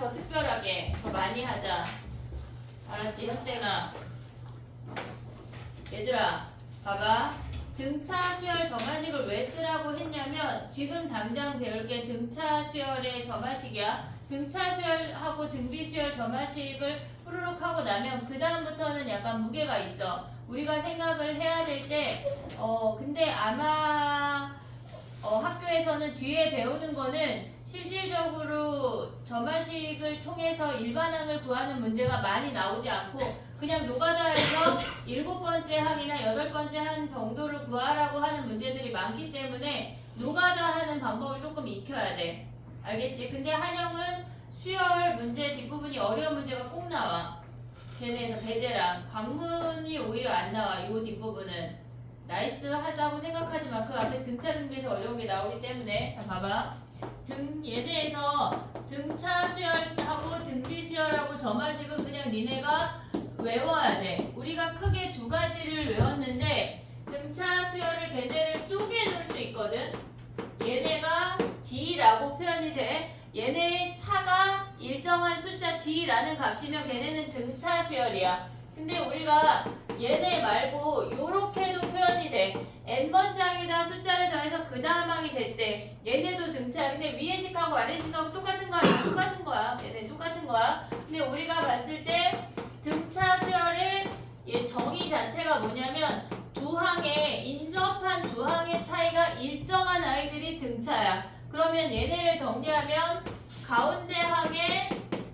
더 특별하게 더 많이 하자. 알았지 현땡아? 얘들아 봐봐. 등차 수열 점화식을 왜 쓰라고 했냐면 지금 당장 배울 게 등차 수열의 점화식이야. 등차 수열하고 등비 수열 점화식을 후루룩 하고 나면 그 다음부터는 약간 무게가 있어. 우리가 생각을 해야 될 때 근데 아마 학교에서는 뒤에 배우는 거는 실질적으로 점화식을 통해서 일반항을 구하는 문제가 많이 나오지 않고 그냥 노가다에서 7번째 항이나 8번째 항 정도를 구하라고 하는 문제들이 많기 때문에 노가다 하는 방법을 조금 익혀야 돼. 알겠지? 근데 한영은 수열 문제 뒷부분이 어려운 문제가 꼭 나와. 걔네에서 배제랑 광문이 오히려 안 나와. 요 뒷부분은 나이스 하다고 생각하지만 그 앞에 등차 등비에서 어려운 게 나오기 때문에 자 봐봐. 얘네에서 등차 수열하고 등비 수열하고 점화식은 그냥 니네가 외워야 돼. 우리가 크게 두 가지를 외웠는데 등차 수열을 걔네를 쪼개놓을 수 있거든. 얘네가 D라고 표현이 돼. 얘네의 차가 일정한 숫자 D라는 값이면 걔네는 등차 수열이야. 근데 우리가 얘네 말고 요렇게도 표현이 돼. n번짝이다 숫자를 더해서 그 다음 항이 됐대. 얘네도 등차. 근데 위에 식하고 아래 식하고 똑같은 거야. 똑같은 거야. 얘네 똑같은 거야. 근데 우리가 봤을 때 등차 수열의 정의 자체가 뭐냐면 두 항에 인접한 두 항의 차이가 일정한 아이들이 등차야. 그러면 얘네를 정리하면 가운데 항의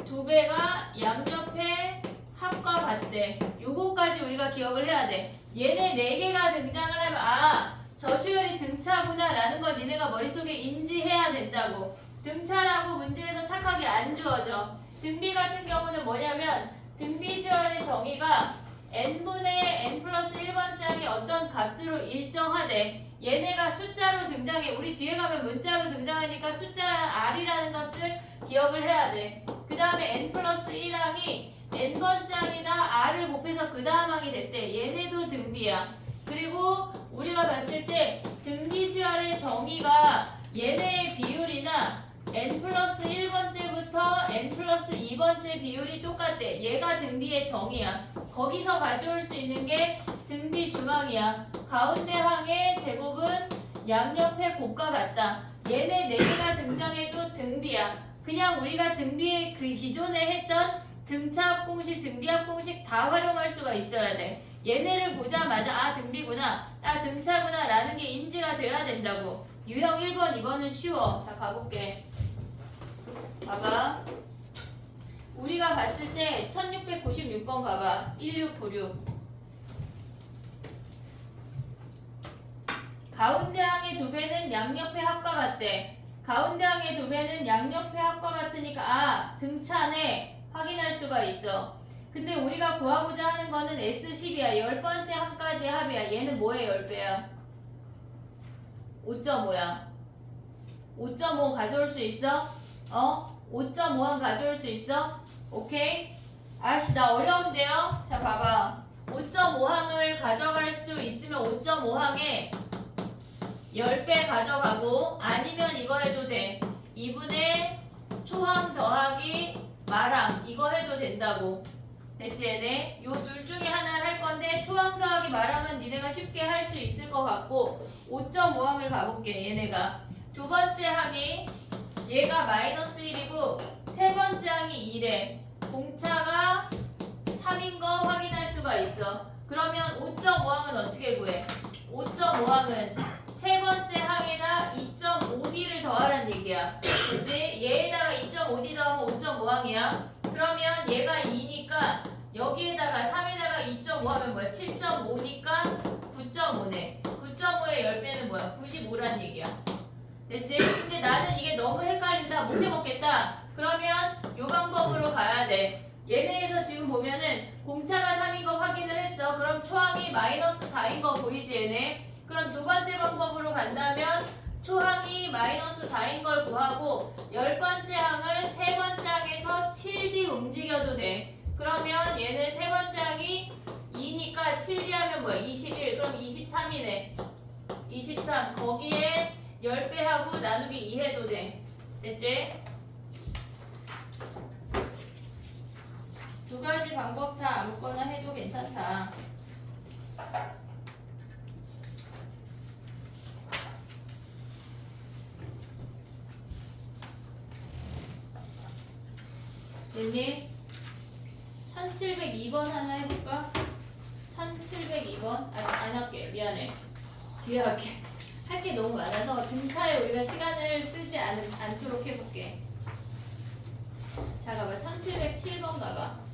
2배가 양옆의 합과 같대. 요거까지 우리가 기억을 해야 돼. 얘네 4개가 등장을 하면 저 수열이 등차구나 라는 걸 니네가 머릿속에 인지해야 된다고. 등차라고 문제에서 착하게 안 주어져. 등비 같은 경우는 뭐냐면 등비 수열의 정의가 n분의 n 플러스 1번짝이 어떤 값으로 일정하대. 얘네가 숫자로 등장해. 우리 뒤에 가면 문자로 등장하니까 숫자랑 r이라는 값을 기억을 해야 돼. 그 다음에 n 플러스 1항이 n번짝이다 r을 곱해서 그 다음 항이 됐대. 얘네도 등비야. 그리고 우리가 봤을 때 등비 수열의 정의가 얘네의 비율이나 n 플러스 1번째부터 n 플러스 2번째 비율이 똑같대. 얘가 등비의 정의야. 거기서 가져올 수 있는 게 등비 중항이야. 가운데 항의 제곱은 양옆의 곱과 같다. 얘네 4개가 등장해도 등비야. 그냥 우리가 등비의 그 기존에 했던 등차합 공식, 등비합 공식 다 활용할 수가 있어야 돼. 얘네를 보자마자 등비구나, 등차구나 라는 게 인지가 돼야 된다고. 유형 1번, 2번은 쉬워. 자 가볼게. 봐봐. 우리가 봤을 때 1696번 봐봐. 1696. 가운데 항의 2배는 양옆의 합과 같대. 가운데 항의 2배는 양옆의 합과 같으니까 등차네 확인할 수가 있어. 근데 우리가 구하고자 하는 거는 S10이야. 10번째 항까지 합이야. 얘는 뭐의 10배야? 5.5야. 5.5 가져올 수 있어? 5.5항 가져올 수 있어? 오케이? 아씨 나 어려운데요? 자 봐봐. 5.5항을 가져갈 수 있으면 5.5항에 10배 가져가고 아니면 이거 해도 돼. 2분의 초항 더하기 말항 이거 해도 된다고. 됐지 얘네? 요 둘 중에 하나를 할 건데 초항 더하기 말항은 니네가 쉽게 할 수 있을 것 같고 5.5항을 가볼게. 얘네가 두 번째 항이 얘가 마이너스 1이고 세 번째 항이 2래. 공차가 3인 거 확인할 수가 있어. 그러면 5.5항은 어떻게 구해? 5.5항은 세 번째 항에다 2.5D를 더하라는 얘기야. 그치? 얘에다가 2.5D 더하면 5.5항이야. 그러면 얘가 2니까 여기에다가 3에다가 2.5 하면 뭐야? 7.5니까 9.5네. 9.5의 10배는 뭐야? 95란 얘기야. 됐지? 근데 나는 이게 너무 헷갈린다. 못 해먹겠다. 그러면 요 방법으로 가야 돼. 얘네에서 지금 보면은 공차가 3인 거 확인을 했어. 그럼 초항이 마이너스 4인 거 보이지 얘네? 그럼 두 번째 방법으로 간다면 초항이 마이너스 4인 걸 구하고 10번째 항을 세 번째 항에서 7D 움직여도 돼. 그러면 얘는 세 번째 항이 2니까 7D 하면 뭐야? 21. 그럼 23이네. 23. 거기에 10배 하고 나누기 2 해도 돼. 됐지? 방법 다 아무거나 해도 괜찮다. 됐니? 1702번 하나 해볼까? 1702번? 안 할게. 미안해. 뒤에 할게. 할 게 너무 많아서 등차에 우리가 시간을 쓰지 않도록 해볼게. 자, 가봐. 1707번 가봐.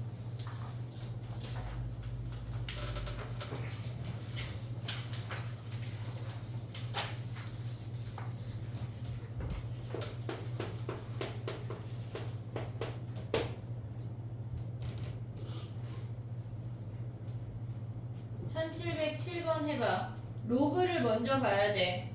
(1707번) 해봐. 로그를 먼저 봐야 돼.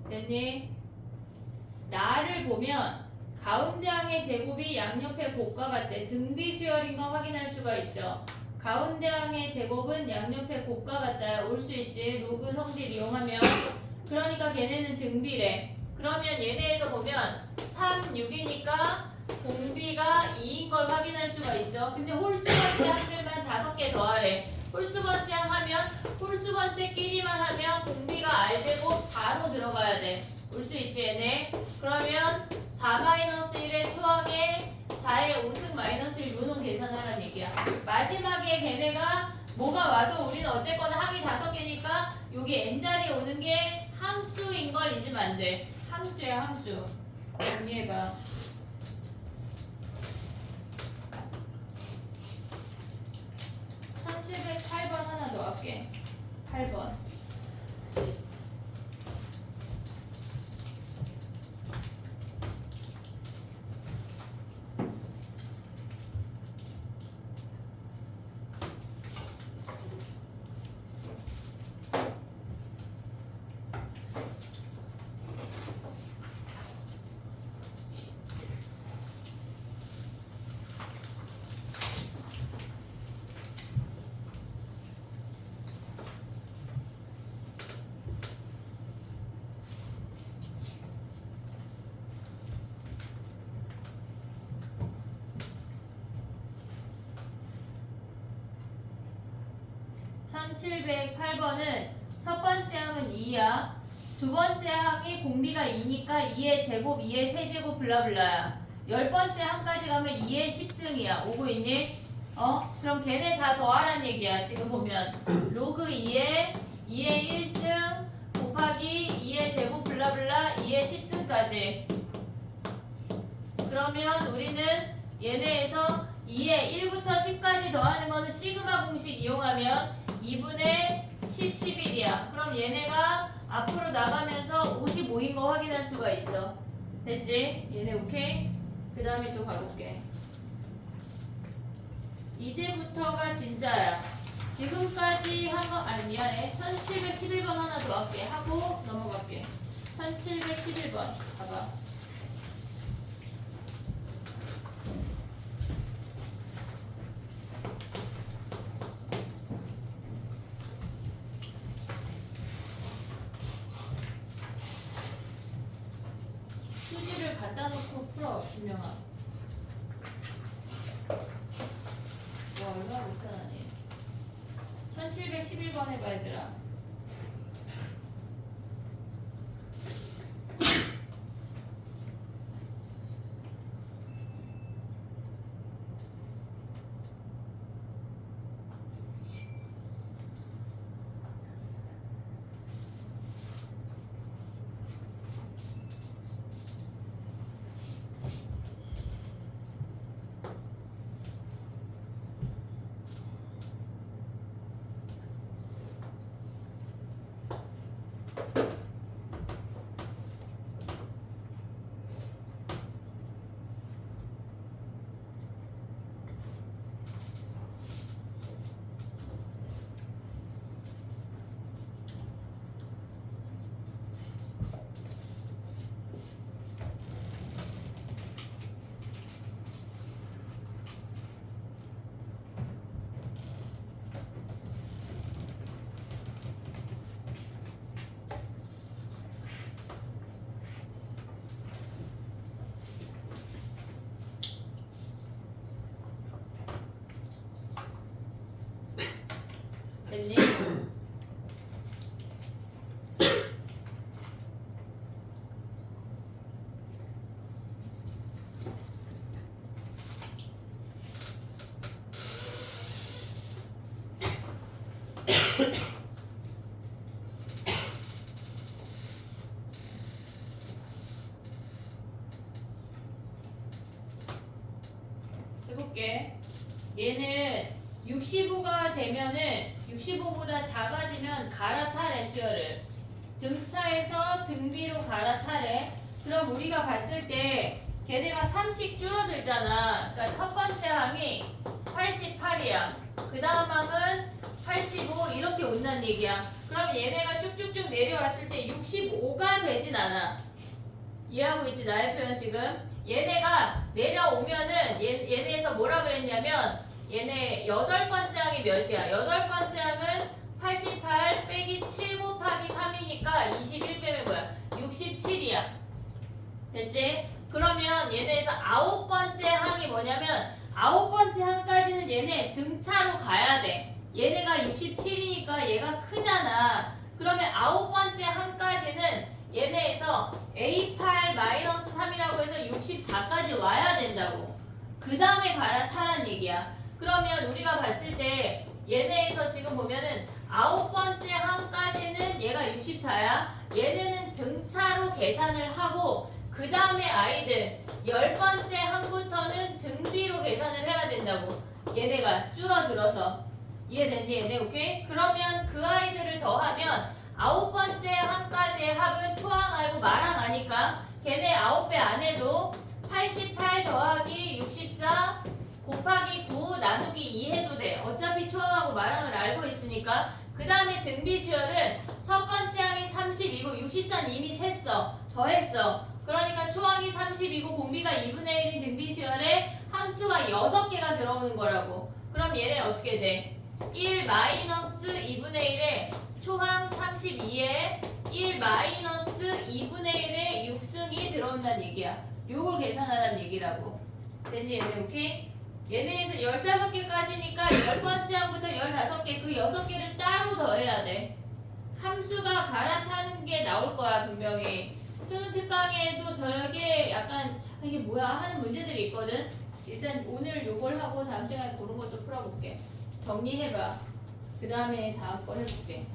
됐니? 나를 보면 가운데 항의 제곱이 양옆의 곱과 같대. 등비 수열인 거 확인할 수가 있어. 가운데 항의 제곱은 양옆의 곱과 같다. 올 수 있지. 로그 성질 이용하면. 그러니까 걔네는 등비래. 그러면 얘네에서 보면 3, 6이니까 공비가 2인 걸 확인할 수가 있어. 근데 홀수번째 항들만 5개 더하래. 홀수번째 항 하면 홀수번째끼리만 하면 공비가 R제곱 4로 들어가야 돼. 올 수 있지 얘네. 그러면 4-1의 초항에 4의 5승-1 요놈 계산하라는 얘기야. 마지막에 걔네가 뭐가 와도 우리는 어쨌거나 항이 5개니까 여기 n자리에 오는 게 항수인 걸 잊으면 안 돼. 항수야 항수. 정리해봐. (1708번) 하나 더 할게. 8번. (1708번은) 첫 번째 항은 2야. 두 번째 항이 공비가 2니까 2의 제곱, 2의 세제곱 블라블라야. 10번째 항까지 가면 2의 10승이야. 오고 있니? 그럼 걔네 다 더하란 얘기야. 지금 보면 로그 2의 1승 곱하기 2의 제곱 블라블라 2의 10승까지. 그러면 우리는 얘네에서 2의 1부터 10까지 더하는 거는 시그마 공식 이용하면 2분의 10, 11이야. 그럼 얘네가 앞으로 나가면서 55인 거 확인할 수가 있어. 됐지? 얘네 오케이? 그 다음에 또 가볼게. 이제부터가 진짜야. 지금까지 한 거, 아니 미안해. 1711번 하나 더 할게. 하고 넘어갈게. 1711번 봐봐. 수지를 갖다 놓고 풀어, 진명아. 와, 얼마나 못하다니. 1711번 해봐, 얘들아. 해볼게. 얘는 65가 되면은 65보다 작아지면 갈아타래 수열을. 등차에서 등비로 갈아타래. 그럼 우리가 봤을 때 걔네가 3씩 줄어들잖아. 그러니까 첫 번째 항이 88이야. 그 다음 항은 85 이렇게 온다는 얘기야. 그럼 얘네가 쭉쭉쭉 내려왔을 때 65가 되진 않아. 이해하고 있지 나의 표현 지금? 얘네가 내려오면은 얘네에서 뭐라 그랬냐면 얘네 8번째 항이 몇이야? 8번째 항은 88 빼기 7 곱하기 3이니까 21 빼면 뭐야? 67이야. 됐지? 그러면 얘네에서 9번째 항이 뭐냐면 9번째 항까지는 얘네 등차로 가야 돼. 얘네가 67이니까 얘가 크잖아. 그러면 9번째 항까지는 얘네에서 A8-3이라고 해서 64까지 와야 된다고. 그 다음에 갈아타란 얘기야. 그러면 우리가 봤을 때 얘네에서 지금 보면은 9번째 항까지는 얘가 64야. 얘네는 등차로 계산을 하고 그 다음에 아이들 10번째 항부터는 등비로 계산을 해야 된다고. 얘네가 줄어들어서. 이해됐니 얘네? 오케이? 그러면 그 아이들을 더하면 9번째 항까지의 합은 초항하고 마항하니까 걔네 9배 안 해도 88 더하기 64 곱하기 9 나누기 2 해도 돼. 어차피 초항하고 마항을 알고 있으니까. 그 다음에 등비 수열은 첫 번째 항이 30이고 64는 이미 셌어. 더했어. 그러니까 초항이 30이고 공비가 2분의 1인 등비 수열에 항수가 6개가 들어오는 거라고. 그럼 얘는 어떻게 돼? 1 마이너스 2분의 1에 초항 32에 1 마이너스 2분의 1에 6승이 들어온다는 얘기야. 요걸 계산하라는 얘기라고. 됐니 얘네? 오케이? 얘네에서 15개까지니까 10번째 항부터 15개 그 6개를 따로 더해야 돼. 함수가 갈아타는 게 나올 거야 분명히. 수능 특강에도 되게 약간 이게 뭐야 하는 문제들이 있거든. 일단 오늘 요걸 하고 다음 시간에 그런 것도 풀어볼게. 정리해봐. 그 다음에 다음 거 해볼게.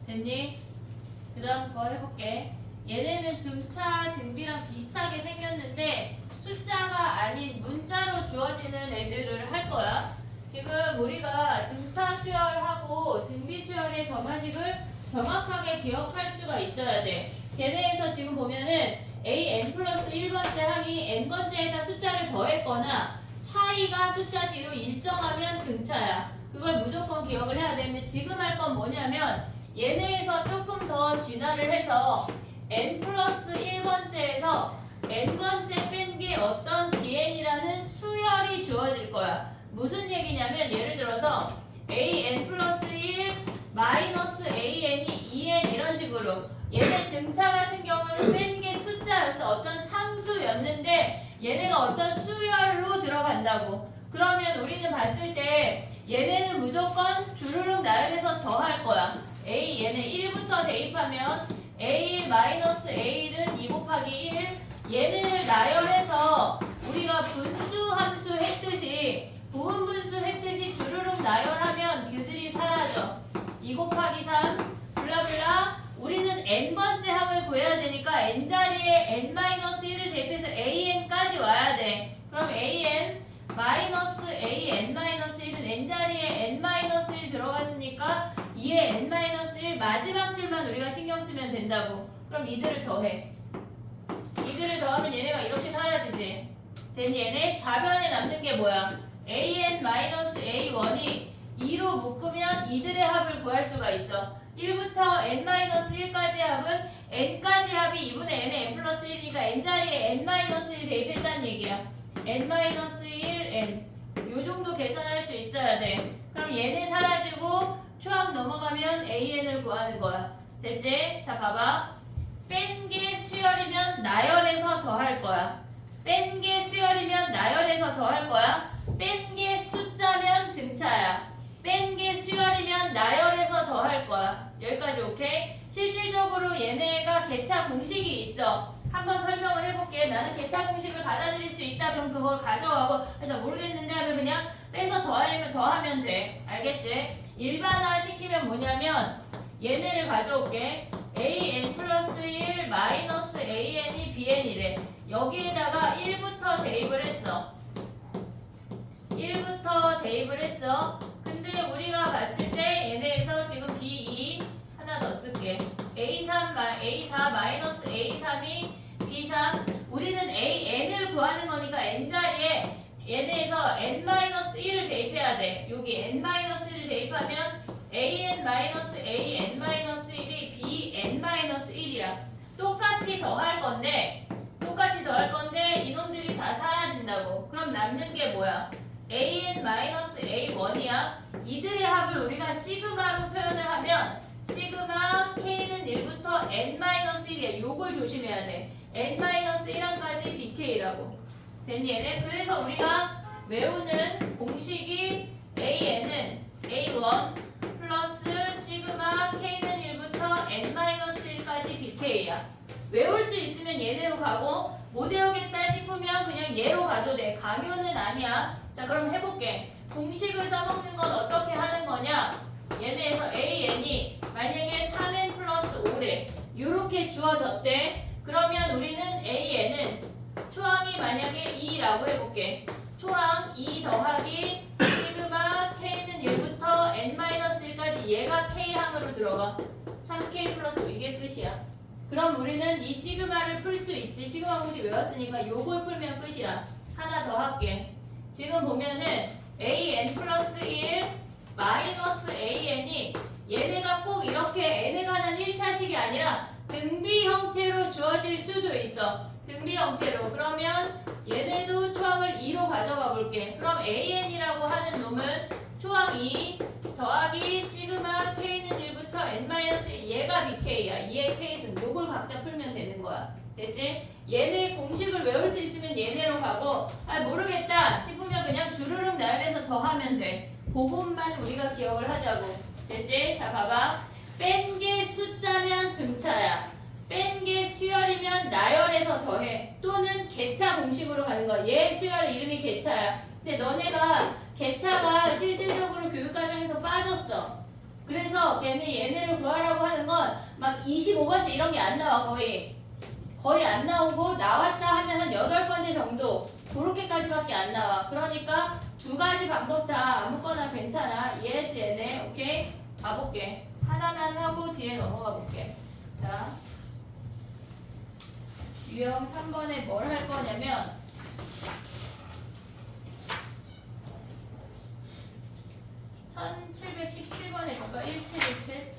됐니? 그 다음 거 해볼게. 얘네는 등차, 등비랑 비슷하게 생겼는데 숫자가 아닌 문자로 주어지는 애들을 할 거야. 지금 우리가 등차 수열하고 등비 수열의 점화식을 정확하게 기억할 수가 있어야 돼. 걔네에서 지금 보면은 AN 플러스 1번째 항이 N번째에다 숫자를 더했거나 차이가 숫자 뒤로 일정하면 등차야. 그걸 무조건 기억을 해야 되는데 지금 할 건 뭐냐면 얘네에서 조금 더 진화를 해서 n 플러스 1번째에서 n번째 뺀 게 어떤 dn이라는 수열이 주어질 거야. 무슨 얘기냐면 예를 들어서 an 플러스 1 마이너스 an이 2n 이런 식으로 얘네 등차 같은 경우는 뺀 게 숫자였어. 어떤 상수였는데 얘네가 어떤 수열로 들어간다고. 그러면 우리는 봤을 때 얘네는 무조건 주르륵 나열해서 더할 거야. A 얘네 1부터 대입하면 A 마이너스 A는 2 곱하기 1 얘네를 나열해서 우리가 분수 함수 했듯이 부분 분수 했듯이 주르륵 나열하면 그들이 사라져. 2 곱하기 3 블라블라 우리는 n번째 항을 구해야 되니까 n자리에 n-1을 대입해서 an까지 와야 돼. 그럼 an 마이너스 an-1은 n자리에 n-1 들어갔으니까 2에 n-1 마지막 줄만 우리가 신경 쓰면 된다고. 그럼 이들을 더해. 이들을 더하면 얘네가 이렇게 사라지지. 된 얘네 좌변에 남는 게 뭐야? an-a1이 2로 묶으면 이들의 합을 구할 수가 있어. 1부터 n-1까지 합은 n까지 합이 2분의 n에 n 플러스 1이니까 n자리에 n-1 대입했다는 얘기야. n-1 n 요 정도 계산할 수 있어야 돼. 그럼 얘네 사라지고 초항 넘어가면 an을 구하는 거야. 됐지? 자 봐봐. 뺀 게 수열이면 나열해서 더할 거야. 뺀 게 수열이면 나열해서 더할 거야. 뺀 게 숫자면 등차야. 뺀 게 수열이면 나열해서 더할 거야. 여기까지 오케이? 실질적으로 얘네가 개차 공식이 있어. 한번 설명을 해볼게. 나는 개차 공식을 받아들일 수 있다. 그럼 그걸 가져가고 나 모르겠는데 하면 그냥 빼서 더하면 돼. 알겠지? 일반화 시키면 뭐냐면 얘네를 가져올게. an 플러스 1 마이너스 an이 bn이래. 여기에다가 1부터 대입을 했어. 1부터 대입을 했어. 근데 우리가 봤을 때 얘네에서 지금 B2 하나 더 쓸게. A4 마이너스 A3이 B3 우리는 AN을 구하는 거니까 N자리에 얘네에서 N-1을 대입해야 돼. 여기 N-1을 대입하면 AN-AN-1이 BN-1이야. 똑같이 더할 건데 이놈들이 다 사라진다고. 그럼 남는 게 뭐야? an-a1이야. 이들의 합을 우리가 시그마로 표현을 하면 시그마 k는 1부터 n-1이야. 요걸 조심해야 돼. n-1항까지 bk라고. 됐니 얘네? 그래서 우리가 외우는 공식이 an은 a1 플러스 시그마 k는 1부터 n-1까지 bk야. 외울 수 있으면 얘네로 가고 못 외우겠다 싶으면 그냥 얘로 가도 돼. 강요는 아니야. 자 그럼 해볼게. 공식을 써먹는 건 어떻게 하는 거냐? 얘네에서 an이 만약에 3n 플러스 5래. 이렇게 주어졌대. 그러면 우리는 an은 초항이 만약에 2라고 해볼게. 초항 2 더하기 시그마 k는 1부터 n-1까지 얘가 k항으로 들어가. 3k 플러스 5 이게 끝이야. 그럼 우리는 이 시그마를 풀 수 있지. 시그마 공식 외웠으니까 요걸 풀면 끝이야. 하나 더 할게. 지금 보면은 an 플러스 1 마이너스 an이 얘네가 꼭 이렇게 n에 관한 1차식이 아니라 등비 형태로 주어질 수도 있어. 등비 형태로. 그러면 얘네도 초항을 2로 가져가 볼게. 그럼 an이라고 하는 놈은 초항 2 더하기 시그마 k는 1부터 n-1 얘가 bk야. 2의 k승. 요걸 각자 풀면 되는 거야. 됐지? 얘네 공식을 외울 수 있으면 얘네로 가고 모르겠다 싶으면 그냥 주르륵 나열해서 더하면 돼. 그것만 우리가 기억을 하자고. 됐지? 자 봐봐. 뺀 게 숫자면 등차야. 뺀 게 수열이면 나열해서 더해. 또는 개차 공식으로 가는 거야. 얘 수열 이름이 개차야. 근데 너네가 개차가 실질적으로 교육과정에서 빠졌어. 그래서 얘네를 구하라고 하는 건 막 25번째 이런 게 안 나와. 거의 안 나오고 나왔다 하면 한 8번째 정도 그렇게까지밖에 안 나와. 그러니까 두 가지 방법 다 아무거나 괜찮아. 이해했지 얘네? 오케이? 가볼게. 하나만 하고 뒤에 넘어가 볼게. 자, 유형 3번에 뭘 할 거냐면 1717번에 볼까? 1717.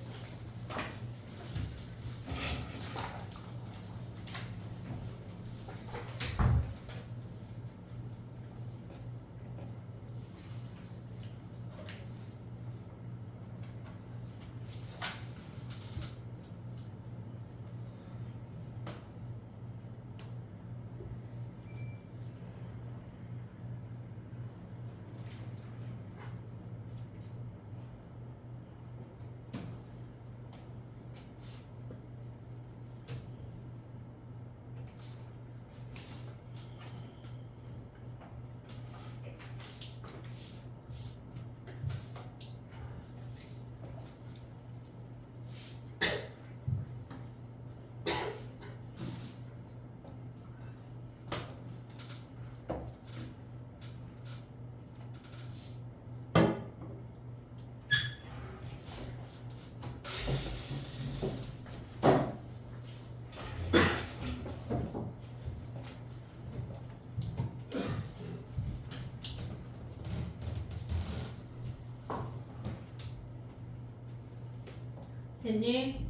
됐니?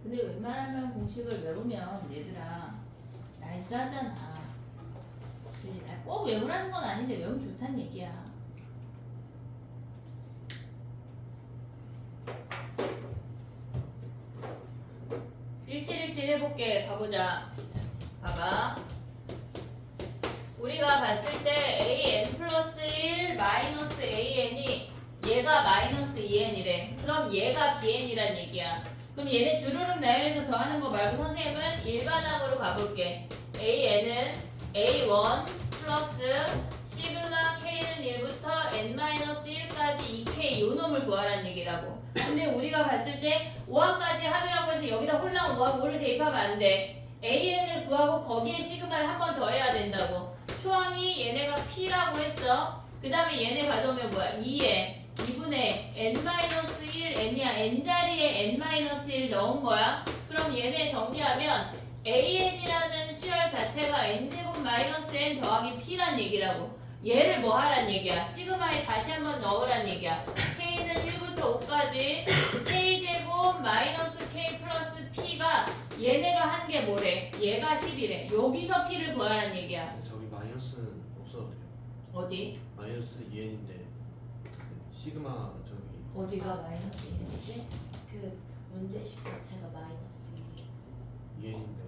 근데 웬만하면 공식을 외우면 얘들아 나이스하잖아. 그치? 꼭 외우라는 건 아닌데 외우면 좋다는 얘기야. 일칠일칠 해볼게. 가보자. 봐봐. 우리가 봤을 때 an 플러스 1 마이너스 an이 얘가 마이너스 2n이래. 그럼 얘가 bn이란 얘기야. 그럼 얘네 주르륵 나열해서 더하는 거 말고 선생님은 일반항으로 가볼게. an은 a1 플러스 시그마 k는 1부터 n-1까지 2k 요 놈을 구하라는 얘기라고. 근데 우리가 봤을 때 5항까지 합이라고 해서 여기다 홀랑 5를 대입하면 안 돼. an을 구하고 거기에 시그마를 한 번 더 해야 된다고. 초항이 얘네가 p라고 했어. 그 다음에 얘네 가져오면 뭐야? 2에 2분의 n-1 n이야. n자리에 n-1 넣은 거야. 그럼 얘네 정리하면 an이라는 수열 자체가 n제곱 마이너스 n 더하기 p란 얘기라고. 얘를 뭐 하란 얘기야? 시그마에 다시 한번 넣으란 얘기야. k는 1부터 5까지 k제곱 마이너스 k 플러스 p가 얘네가 한 게 뭐래? 얘가 10이래. 여기서 p를 구하란 얘기야. 저기 마이너스는 없어도 돼요. 어디? 마이너스 2n인데 시그마 저기 어디가 마이너스 1이지? 그 문제식 자체가 마이너스 2n인데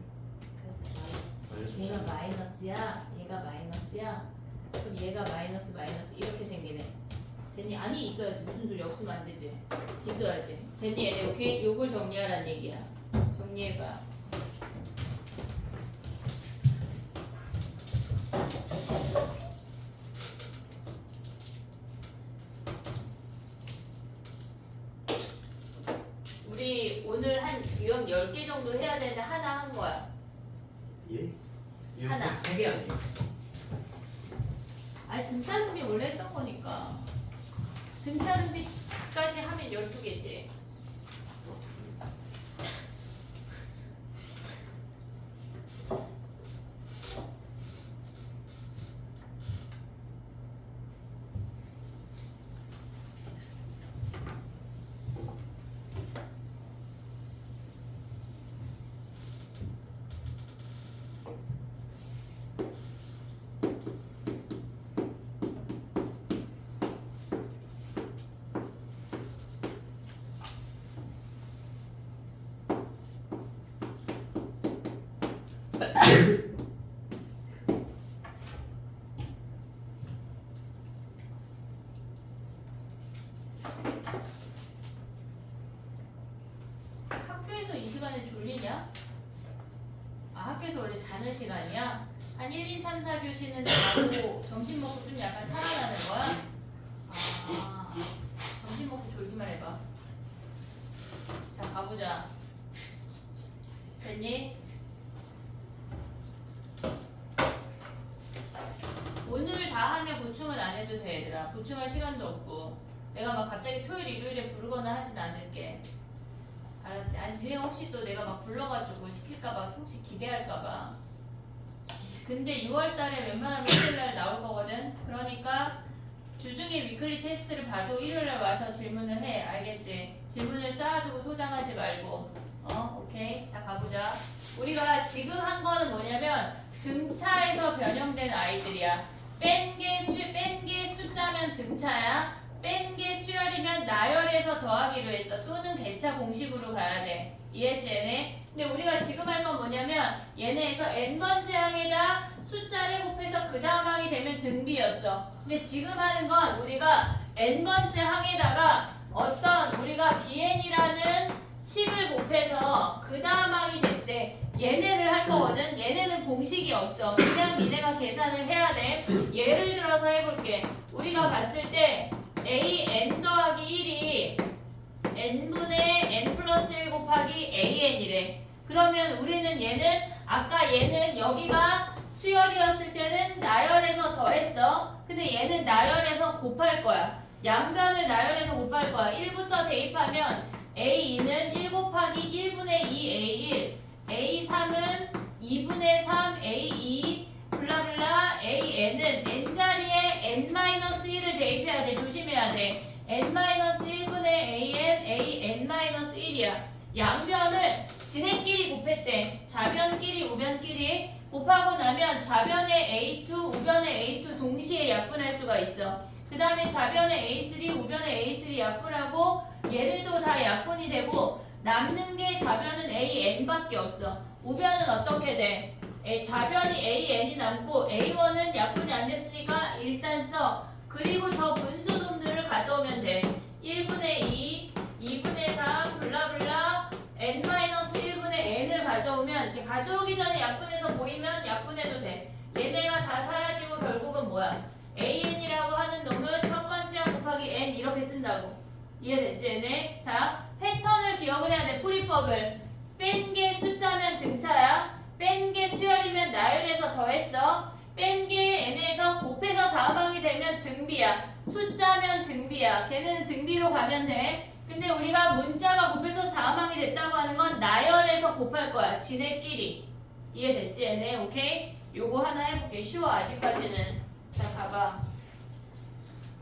그래서 마이너스 얘가 마이너스야. 얘가 마이너스야. 그럼 얘가 마이너스 이렇게 생기네. 됐니? 아니 있어야지. 무슨 소리 없으면 안 되지. 있어야지. 됐니? 얘네 오케이? 요걸 정리하란 얘기야. 정리해봐. 우리 오늘 한 유형 10개 정도 해야 되는데 하나 한 거야. 예? 이거 하나. 3개 아니에요? 아니 등차 등비 원래 했던 거니까. 등차 등비까지 하면 12개지. 학교에서 이 시간에 졸리냐? 아 학교에서 원래 자는 시간이야? 한 1, 2, 3, 4교시는 자고 점심 먹고 좀 약간 살아나는 거야? 아 점심 먹고 졸기만 해봐. 자 가보자. 됐니? 오늘 다 하면 보충은 안 해도 돼 얘들아. 보충할 시간도 없고 내가 막 갑자기 토요일 일요일에 부르거나 하진 않을게. 알았지? 아니 니네 혹시 또 내가 막 불러가지고 시킬까봐 혹시 기대할까봐. 근데 6월달에 웬만하면 일요일날 나올 거거든. 그러니까 주중에 위클리 테스트를 봐도 일요일날 와서 질문을 해. 알겠지? 질문을 쌓아두고 소장하지 말고. 오케이. 자 가보자. 우리가 지금 한 거는 뭐냐면 등차에서 변형된 아이들이야. 뺀 게 숫자면 등차야. 뺀 게 수열이면 나열해서 더하기로 했어. 또는 대차 공식으로 가야 돼. 이해했지 얘네? 근데 우리가 지금 할 건 뭐냐면 얘네에서 n번째 항에다 숫자를 곱해서 그 다음 항이 되면 등비였어. 근데 지금 하는 건 우리가 n번째 항에다가 어떤 우리가 bn이라는 식을 곱해서 그 다음 항이 됐대. 얘네를 할 거거든. 얘네는 공식이 없어. 그냥 니네가 계산을 해야 돼. 예를 들어서 해볼게. 우리가 봤을 때 a n 더하기 1이 n분의 n 플러스 1 곱하기 an이래. 그러면 우리는 얘는 아까 얘는 여기가 수열이었을 때는 나열해서 더했어. 근데 얘는 나열해서 곱할 거야. 양변을 나열해서 곱할 거야. 1부터 대입하면 a2는 1 곱하기 1분의 2 a1 a3은 2분의 3 a2 AN은 N자리에 N-1을 대입해야 돼. 조심해야 돼. N-1분의 AN, AN-1이야. 양변을 진행끼리 곱했대. 좌변끼리, 우변끼리 곱하고 나면 좌변의 A2, 우변의 A2 동시에 약분할 수가 있어. 그 다음에 좌변의 A3, 우변의 A3 약분하고 얘네도 다 약분이 되고 남는 게 좌변은 AN밖에 없어. 우변은 어떻게 돼? 좌변이 AN이 남고 A1은 약분이 안 됐으니까 일단 써. 그리고 저 분수놈들을 가져오면 돼. 1분의 2, 2분의 3, 블라블라 N-1분의 N을 가져오면 이렇게 가져오기 전에 약분해서 보이면 약분해도 돼. 얘네가 다 사라지고 결국은 뭐야? AN이라고 하는 놈은 첫 번째 항 곱하기 N 이렇게 쓴다고. 이해됐지 얘네? 자, 패턴을 기억을 해야 돼. 풀이법을. 뺀 게 숫자면 등차야. 뺀 게 수열이면 나열해서 더했어. 뺀 게 n에서 곱해서 다음항이 되면 등비야. 숫자면 등비야. 걔네는 등비로 가면 돼. 근데 우리가 문자가 곱해서 다음항이 됐다고 하는 건 나열해서 곱할 거야. 지네끼리. 이해됐지 얘네? 오케이? 요거 하나 해볼게. 쉬워 아직까지는. 자 봐봐.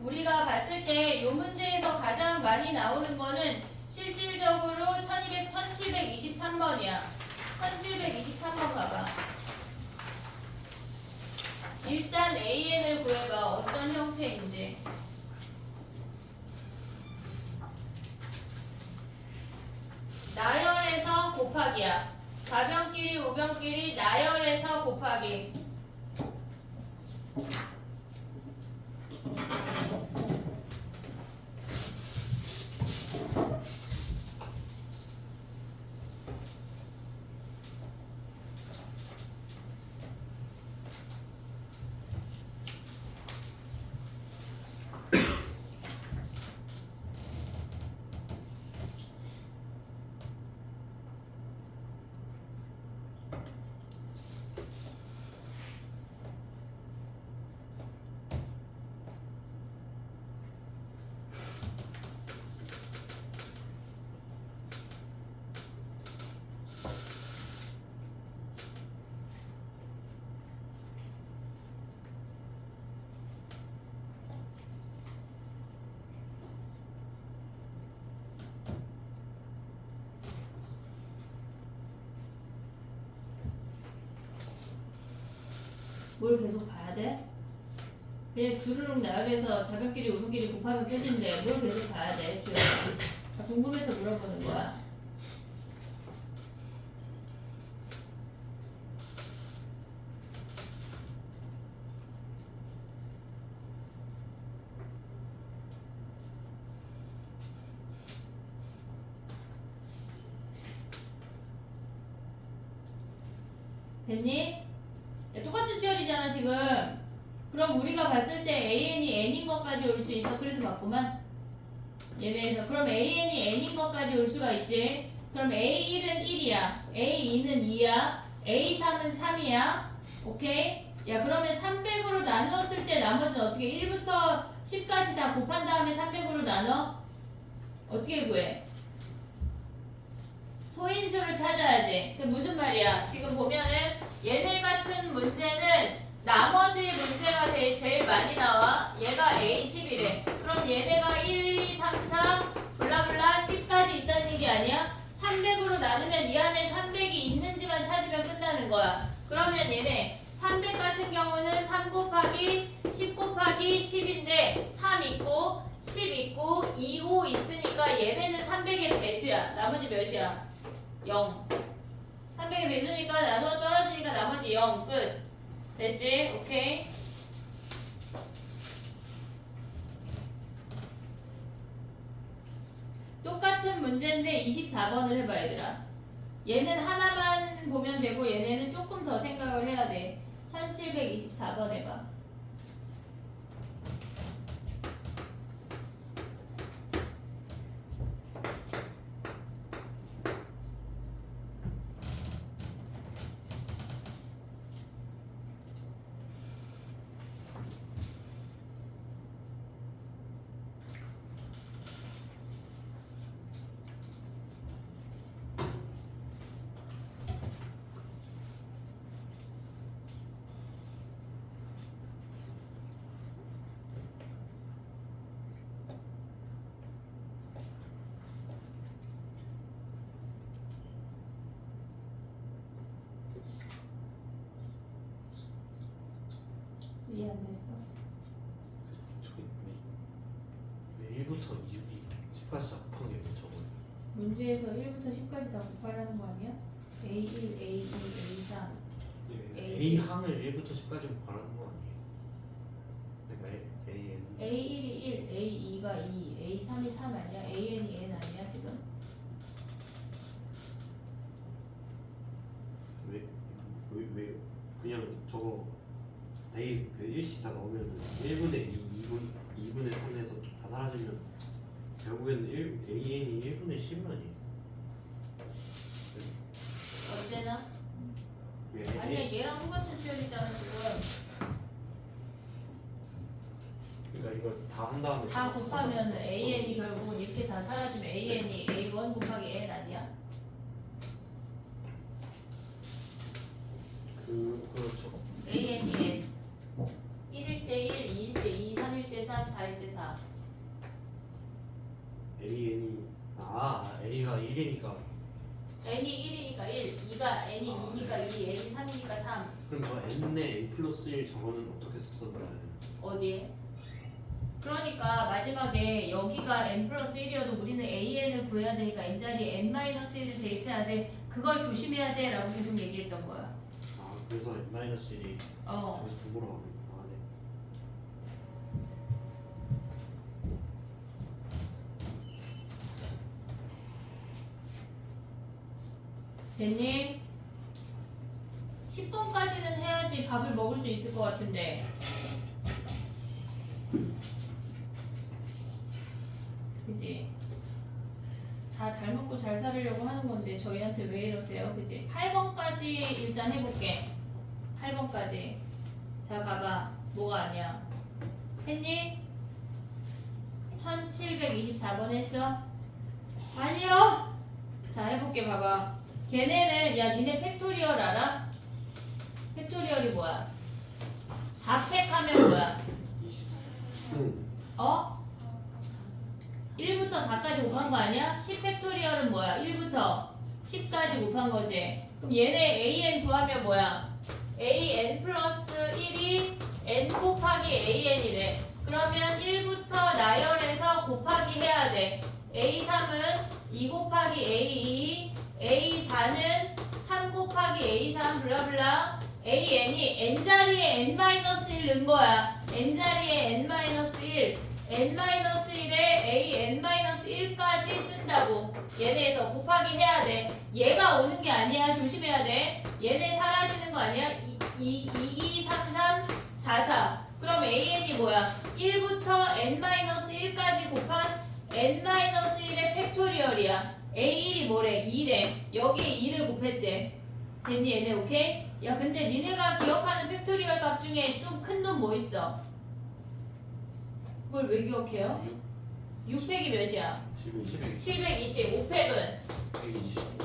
우리가 봤을 때 요 문제에서 가장 많이 나오는 거는 실질적으로 1723번이야. 1723번 봐봐. 일단 AN을 구해봐. 어떤 형태인지. 나열해서 곱하기야. 좌변끼리 우변끼리 나열해서 곱하기. 뭘 계속 봐야 돼? 그냥 주르륵 나열해서 좌변끼리 우변끼리 곱하면 끝인데 뭘 계속 봐야 돼? 주야. 궁금해서 물어보는 거야. 됐니? 야, 똑같은 수열이잖아 지금. 그럼 우리가 봤을 때 AN이 N인 것까지 올 수 있어. 그래서 맞구만. 얘네에서. 그럼 AN이 N인 것까지 올 수가 있지. 그럼 A1은 1이야. A2는 2야. A3은 3이야. 오케이? 야 그러면 300으로 나누었을 때 나머지는 어떻게 1부터 10까지 다 곱한 다음에 300으로 나눠? 어떻게 구해? 소인수를 찾아야지. 그 무슨 말이야? 지금 보면은 얘네 같은 문제는 나머지 문제가 제일 많이 나와. 얘가 A10이래. 그럼 얘네가 1, 2, 3, 4 블라블라 10까지 있다는 얘기 아니야? 300으로 나누면 이 안에 300이 있는지만 찾으면 끝나는 거야. 그러면 얘네 300 같은 경우는 3 곱하기 10 곱하기 10인데 3 있고 10 있고 2, 5 있으니까 얘네는 300의 배수야. 나머지 몇이야? 0. 300의 배수니까 나누어 떨어지니까 나머지 0. 끝. 됐지? 오케이. 똑같은 문제인데 24번을 해봐 얘들아. 얘는 하나만 보면 되고 얘네는 조금 더 생각을 해야 돼. 1724번 해봐. 안 됐어. 저기 왜 1부터 10까지 다 곱한 게 저거. 문제에서 1부터 10까지 다 곱하라는 거 아니야? A1, A2, A3. A 항을 1부터 10까지 곱하는 거 아니에요? 그러니까 AN A1이 1, A2가 2, A3이 3 아니야? AN이 N 아니야 지금? 왜 그냥 저거 A 그 1씩 다 넣으면 1분의 2, 2분의 3에서 다 사라지면 결국에는 AN이 1분의 10은 아니에요? 어때나? 왜? 아니야 얘랑 똑같은 수열이잖아 지금. 그러니까 이걸 다 한 다음에 다 곱하면 AN이 결국은 이렇게 다 사라지면 AN이 A1 곱하기 N 아니야? 그렇죠. AN이 N 1일 때 1, 2일 때 2, 3일 때 3, 4일 때 4. AN이 A가 1이니까 N이 1이니까 1, 2가 N이 2니까 2, N이 3이니까 3. 그럼 저 N의 A 플러스 1 저거는 어떻게 썼어야 돼요? 어디에? 그러니까 마지막에 여기가 n 플러스 1이어도 우리는 AN을 구해야 되니까 n 자리에 n-1을 대입해야 돼. 그걸 조심해야 돼 라고 계속 얘기했던 거야. 그래서 N-1이 어. 저기서 도구로 가면 네. 됐니? 10번까지는 해야지 밥을 먹을 수 있을 것 같은데. 그지? 다 잘 먹고 잘 살으려고 하는 건데 저희한테 왜 이러세요? 그지? 8번까지 일단 해볼게. 8번까지. 자, 봐봐. 뭐가 아니야? 했니? 1724번 했어? 아니요! 자, 해볼게. 봐봐. 걔네는, 야, 니네 팩토리얼 알아? 팩토리얼이 뭐야? 4팩 하면 뭐야? 20. 어? 1부터 4까지 곱한 거 아니야? 10팩토리얼은 뭐야? 1부터 10까지 곱한 거지. 그럼 얘네 AN 구하면 뭐야? AN 플러스 1이 N 곱하기 AN이래. 그러면 1부터 나열해서 곱하기 해야 돼. A3은 2 곱하기 A2, A4는 3 곱하기 A3 블라블라. AN이 N자리에 N-1 넣은 거야. N자리에 N-1. N-1에 AN-1까지 쓴다고. 얘네에서 곱하기 해야 돼. 얘가 오는 게 아니야. 조심해야 돼. 얘네 사라지는 거 아니야? 2, 3, 3, 4, 4. 그럼 AN이 뭐야? 1부터 N-1까지 곱한 N-1의 팩토리얼이야. A1이 뭐래? 2래. 여기에 2를 곱했대. 됐니 얘네 오케이? 야 근데 니네가 기억하는 팩토리얼 값 중에 좀 큰 놈 뭐 있어? 그걸 왜 기억해요? 6팩이 몇이야? 720. 5팩은?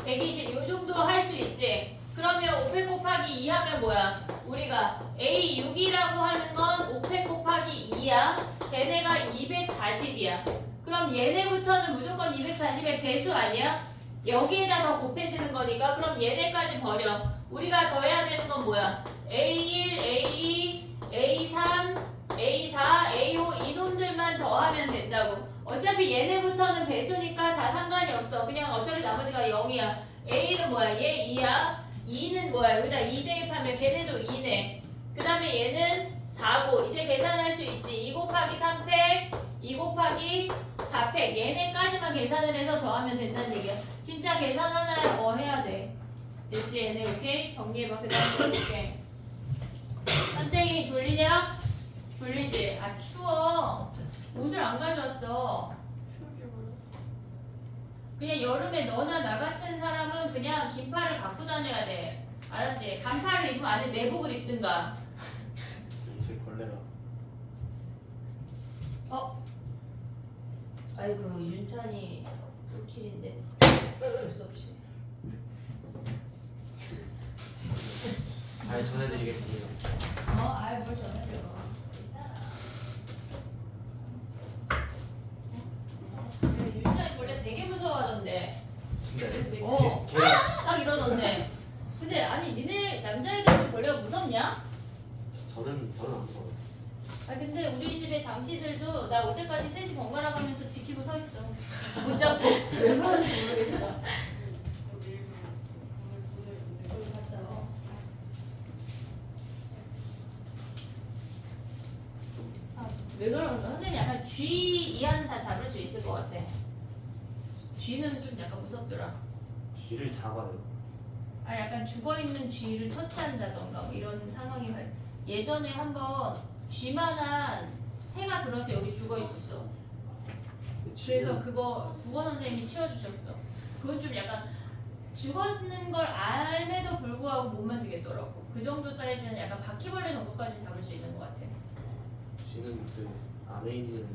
120. 요 정도 할 수 있지? 그러면 5팩 곱하기 2 하면 뭐야? 우리가 A6이라고 하는 건 5팩 곱하기 2야. 걔네가 240이야. 그럼 얘네부터는 무조건 240의 배수 아니야? 여기에다 더 곱해지는 거니까 그럼 얘네까지 버려. 우리가 더해야 되는 건 뭐야? A1, A2, A3, A4, A5 이놈들만 더하면 된다고. 어차피 얘네부터는 배수니까 다 상관이 없어. 그냥 어차피 나머지가 0이야. A는 뭐야? 얘 2야. 2는 뭐야? 여기다 2 대입하면 걔네도 2네. 그 다음에 얘는 4고. 이제 계산할 수 있지. 2 곱하기 3팩, 2 곱하기 4팩. 얘네까지만 계산을 해서 더하면 된다는 얘기야. 진짜 계산 하나 해야 돼. 됐지? 얘네 오케이? 정리해봐. 그 다음에 해볼게. 선생이 졸리냐? 졸리지? 아 추워. 옷을 안 가져왔어. 그냥 여름에 너나 나 같은 사람은 그냥 긴팔을 갖고 다녀야 돼. 알았지? 반팔을 입으면 안에 내복을 입든가. 이제 걸레라. 어? 아이고 윤찬이 꿀킬인데 어쩔 수 없이. 잘 전해드리겠습니다. 아이 뭘 전해줘. 괜찮아. 윤찬이 원래 되게 무서워하던데. 진짜요? 어. 걔가 막 이러던데. 근데 아니 니네 남자애들도 벌레가 무섭냐? 저는 안 무서워요. 아 근데 우리 집에 장씨들도 나 올 때까지 셋이 번갈아 가면서 지키고 서 있어. 못 잡고. 왜 그런지 모르겠어. 여기 갔다 와. 아, 왜 그러는 거야? 선생님 약간 G 이하는 다 잡을 수 있을 것 같아. G는 좀 약간 무섭더라. 쥐를 잡아요. 아 약간 죽어있는 쥐를 처치한다던가 뭐 이런 상황이 예전에 한번 쥐만한 새가 들어서 여기 죽어있었어. 그래서 그거 국어 선생님이 치워주셨어. 그건 좀 약간 죽었는 걸 알매도 불구하고 못 만지겠더라고. 그 정도 사이즈는 약간 바퀴벌레 정도까지 잡을 수 있는 것 같아. 쥐는 그 안에 있는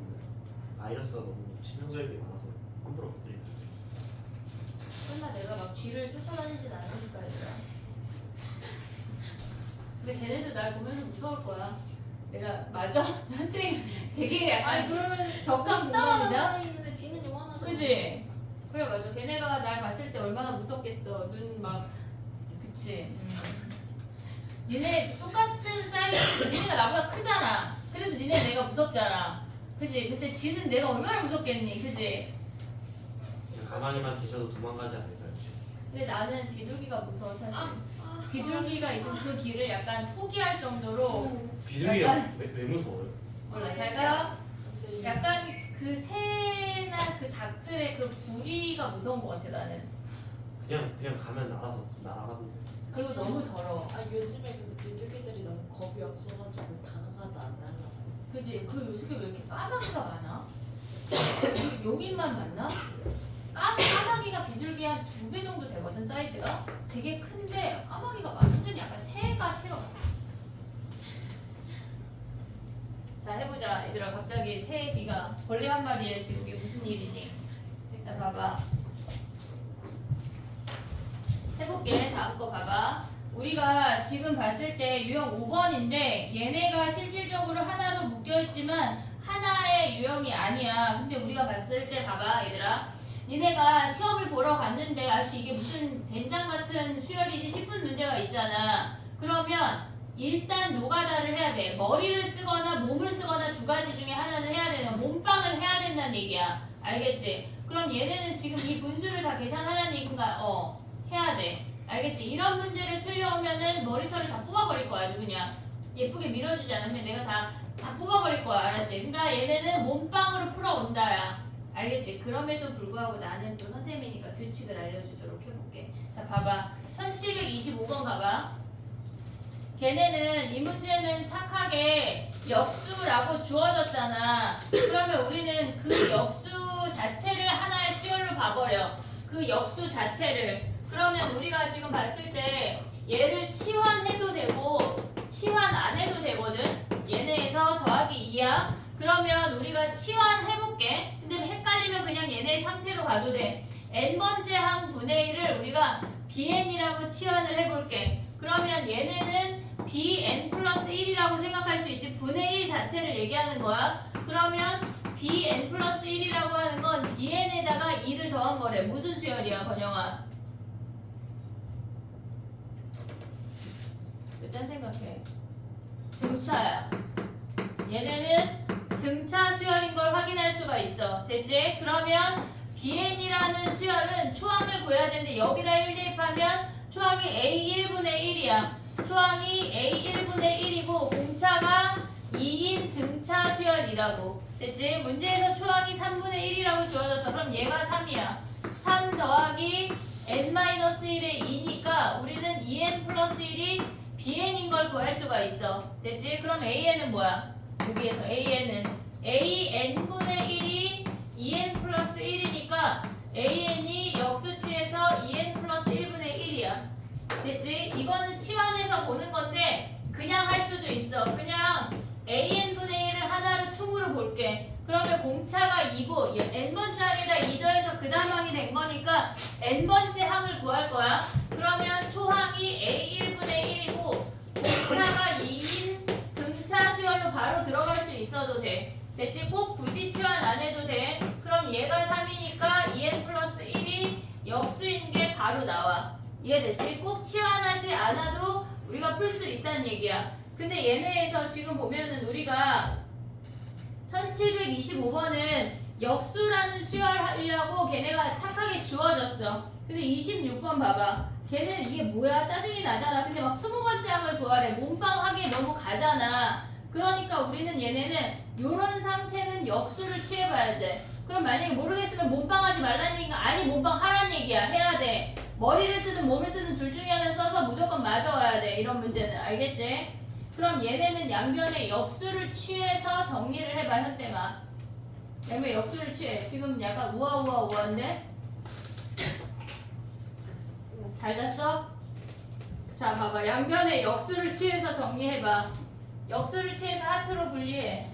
바이러스가 너무 치명적인 게 많아서 함부로 건드리면 안 돼. 설마 내가 막 쥐를 쫓아다니진 않으니까 얘들아. 근데 걔네도 날 보면서 무서울 거야. 내가 맞아? 되게 약간 그러면 격한 이따가 공간이다. 사람이 있는데 비는 영원하다. 그지? 그래 맞아. 걔네가 날 봤을 때 얼마나 무섭겠어. 눈 막 그치. 니네 똑같은 사이즈. 니네가 나보다 크잖아. 그래도 니네 내가 무섭잖아. 그지? 근데 쥐는 내가 얼마나 무섭겠니? 그지? 그냥 가만히만 계셔도 도망가지 않을까요? 근데 나는 비둘기가 무서워 사실. 비둘기가 있으면 그 길을 약간 포기할 정도로 비둘기가 약간- 왜 무서워요? 몰라 제가 약간 그 새나 그 닭들의 그 부리가 무서운 것 같아 나는. 그냥 가면 알아서 날아가던데. 그리고 너무 더러워. 요즘에 근데 비둘기들이 너무 겁이 없어가지고 다가가도 안 날라. 그지? 그리고 요새 왜 이렇게 까마귀가 많아? 용인만 많나? 까마귀가 비둘기 한 2배 정도 되거든 사이즈가. 되게 큰데 까마귀가 완전히 약간 새가 싫어. 자 해보자 얘들아. 갑자기 새 비가 벌레 한 마리에 지금 이게 무슨 일이니? 자 봐봐. 해볼게. 다음 거 봐봐. 우리가 지금 봤을 때 유형 5번인데 얘네가 실질적으로 하나로 묶여있지만 하나의 유형이 아니야. 근데 우리가 봤을 때 봐봐 얘들아. 니네가 시험을 보러 갔는데 아씨 이게 무슨 된장 같은 수열이지 싶은 문제가 있잖아. 그러면 일단 노가다를 해야 돼. 머리를 쓰거나 몸을 쓰거나 두 가지 중에 하나는 해야 되는 몸빵을 해야 된다는 얘기야. 알겠지? 그럼 얘네는 지금 이 분수를 다 계산하라는 얘기인가? 해야 돼. 알겠지? 이런 문제를 틀려오면은 머리털을 다 뽑아버릴 거야. 아주 그냥 예쁘게 밀어주잖아. 근데 내가 다 뽑아버릴 거야. 알았지? 그러니까 얘네는 몸빵으로 풀어온다야. 알겠지? 그럼에도 불구하고 나는 또 선생님이니까 규칙을 알려주도록 해볼게. 자 봐봐. 1725번 가봐. 걔네는 이 문제는 착하게 역수라고 주어졌잖아. 그러면 우리는 그 역수 자체를 하나의 수열로 봐버려. 그 역수 자체를. 그러면 우리가 지금 봤을 때 얘를 치환해도 되고 치환 안 해도 되거든. 얘네에서 더하기 2야. 그러면 우리가 치환해볼게. 근데 헷갈리면 그냥 얘네 상태로 가도 돼. n번째 항 분의 1을 우리가 bn이라고 치환을 해볼게. 그러면 얘네는 bn 플러스 1이라고 생각할 수 있지. 분의 1 자체를 얘기하는 거야. 그러면 bn 플러스 1이라고 하는 건 bn에다가 2를 더한 거래. 무슨 수열이야 건영아? 일단 생각해. 등차야. 얘네는 등차 수열인 걸 확인할 수가 있어. 됐지? 그러면 bn이라는 수열은 초항을 구해야 되는데 여기다 1 대입하면 초항이 a1분의 1이야. 초항이 a1분의 1이고 공차가 2인 등차 수열이라고. 됐지? 문제에서 초항이 3분의 1이라고 주어졌어. 그럼 얘가 3이야. 3 더하기 n-1의 2니까 우리는 2n 플러스 1이 bn인 걸 구할 수가 있어. 됐지? 그럼 an은 뭐야? 여기에서 an은 an분의 1이 2n 플러스 1이니까 an이 역수치에서 2n 플러스 1분의 1이야. 됐지? 이거는 치환해서 보는 건데 그냥 할 수도 있어. 그냥 an분의 1을 하나로 충으로 볼게. 그러면 공차가 2고 n번째 항에다 2 더해서 그 다음 항이 된 거니까 n번째 항을 구할 거야. 그러면 초항이 a1분의 1이고 공차가 2인 등차 수열로 바로 들어갈 수 있어도 돼. 됐지? 꼭 굳이 치환 안 해도 돼. 그럼 얘가 3이니까 2n 플러스 1이 역수인 게 바로 나와. 이해됐지? 꼭 치환하지 않아도 우리가 풀 수 있다는 얘기야. 근데 얘네에서 지금 보면은 우리가 1725번은 역수라는 수열하려고 걔네가 착하게 주어졌어. 근데 26번 봐봐. 걔는 이게 뭐야? 짜증이 나잖아. 근데 막 20번째 항을 구하래. 몸빵하기에 너무 가잖아. 그러니까 우리는 얘네는 요런 상태는 역수를 취해봐야지. 그럼 만약에 모르겠으면 몸빵하지 말라는 얘기가 아니 몸빵하라는 얘기야. 해야 돼. 머리를 쓰든 몸을 쓰든 둘 중에 하나 써서 무조건 맞아와야 돼. 이런 문제는. 알겠지? 그럼 얘네는 양변의 역수를 취해서 정리를 해봐. 현대가. 양변 역수를 취해. 지금 약간 우아우아우아인데? 잘 잤어? 자 봐봐. 양변의 역수를 취해서 정리해봐. 역수를 취해서 하트로 분리해.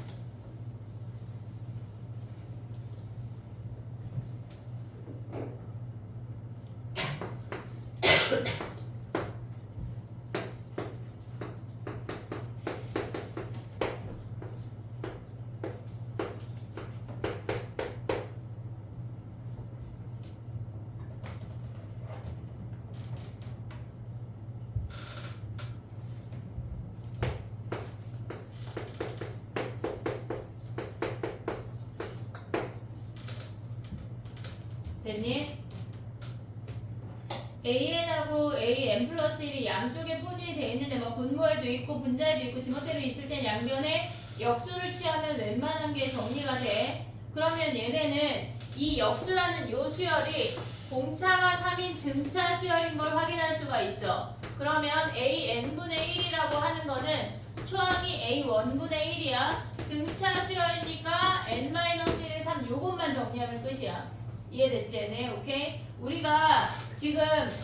됐니? AN하고 AN 플러스 1이 양쪽에 포진이 되어 있는데 뭐 분모에도 있고 분자에도 있고 지멋대로 있을 땐 양변에 역수를 취하면 웬만한 게 정리가 돼. 그러면 얘네는 이 역수라는 요 수열이 공차가 3인 등차 수열인 걸 확인할 수가 있어. 그러면 AN분의 1이라고 하는 거는 초항이 A1분의 1이야. 등차 수열이니까 N-1의 3 요것만 정리하면 끝이야. 이해됐지 얘네? 오케이? 우리가 지금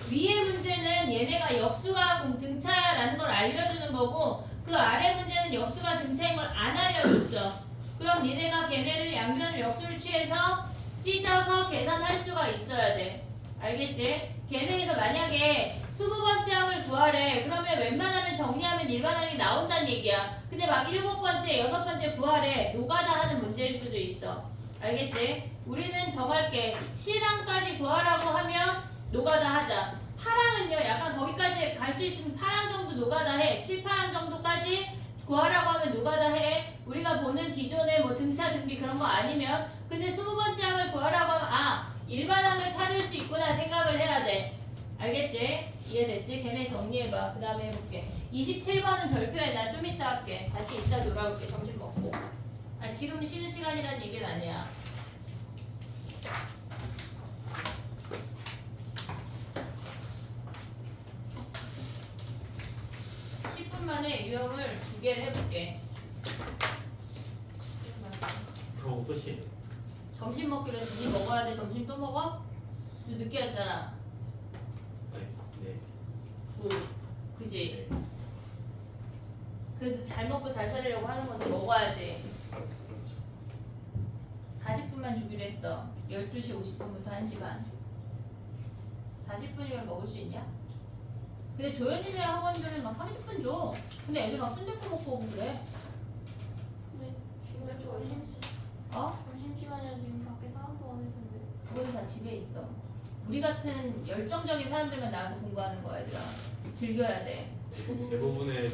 위의 문제는 얘네가 역수가 등차야 라는 걸 알려주는 거고 그 아래 문제는 역수가 등차인 걸 안 알려줬어. 그럼 니네가 걔네를 양변을 역수를 취해서 찢어서 계산할 수가 있어야 돼. 알겠지? 걔네에서 만약에 20번째 항을 구하래. 그러면 웬만하면 정리하면 일반항이 나온다는 얘기야. 근데 막 7번째, 6번째 구하래. 노가다 하는 문제일 수도 있어. 알겠지? 우리는 정할게. 7항까지 구하라고 하면 노가다 하자. 8항은요 약간 거기까지 갈 수 있으면 8항 정도 노가다 해. 7, 8항 정도까지 구하라고 하면 노가다 해. 우리가 보는 기존의 뭐 등차 등비 그런 거 아니면 근데 20번째 항을 구하라고 하면 아 일반항을 찾을 수 있구나 생각을 해야 돼. 알겠지? 이해됐지? 걔네 정리해봐. 그 다음에 해볼게. 27번은 별표해. 나 좀 이따 할게. 다시 이따 돌아올게. 점심 먹고. 아 지금 쉬는 시간이란 얘기는 아니야. 10분 만에 유형을 2개를 해볼게. 그거 끝이에요. 점심 먹기로 해서 니 먹어야 돼. 점심 또 먹어? 너 늦게 왔잖아. 네. 그지? 그래도 잘 먹고 잘 살려고 하는 건데 먹어야지. 40분만 주기로 했어. 12시 50분부터 1시 반. 40분이면 먹을 수 있냐? 근데 도현이네 학원들은 막 30분 줘. 근데 애들 막 순댓국 먹고 오고 그래. 근데 지금 점심시간이라 지금 밖에 사람도 안 했는데. 그건 다 집에 있어. 우리 같은 열정적인 사람들만 나와서 공부하는 거야 얘들아. 즐겨야 돼. 대부분의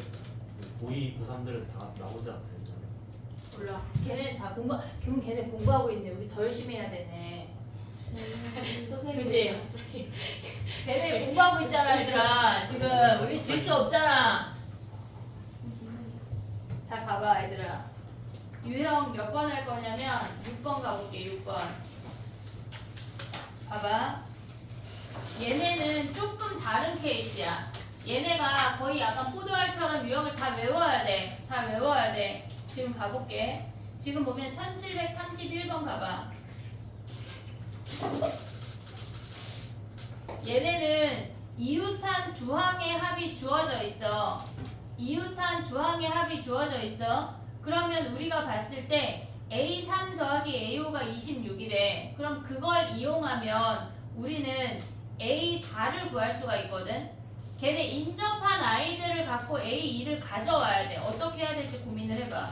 고이 고3들은 다 나오지 않아요? 몰라. 걔네 다 공부. 그럼 걔네 공부하고 있네. 우리 더 열심히 해야 되네. 그지? 걔네 공부하고 있잖아 얘들아. 지금 우리 질 수 없잖아. 자 가봐 얘들아. 유형 몇 번 할 거냐면 6번 가볼게. 6번. 봐봐. 얘네는 조금 다른 케이스야. 얘네가 거의 약간 포도알처럼 유형을 다 외워야 돼. 다 외워야 돼. 지금 가볼게. 지금 보면 1731번 가봐. 얘네는 이웃한 두 항의 합이 주어져 있어. 이웃한 두 항의 합이 주어져 있어. 그러면 우리가 봤을 때 A3 더하기 A5가 26이래. 그럼 그걸 이용하면 우리는 A4를 구할 수가 있거든. 걔네 인접한 아이들을 갖고 A2를 가져와야 돼. 어떻게 해야 될지 고민을 해봐.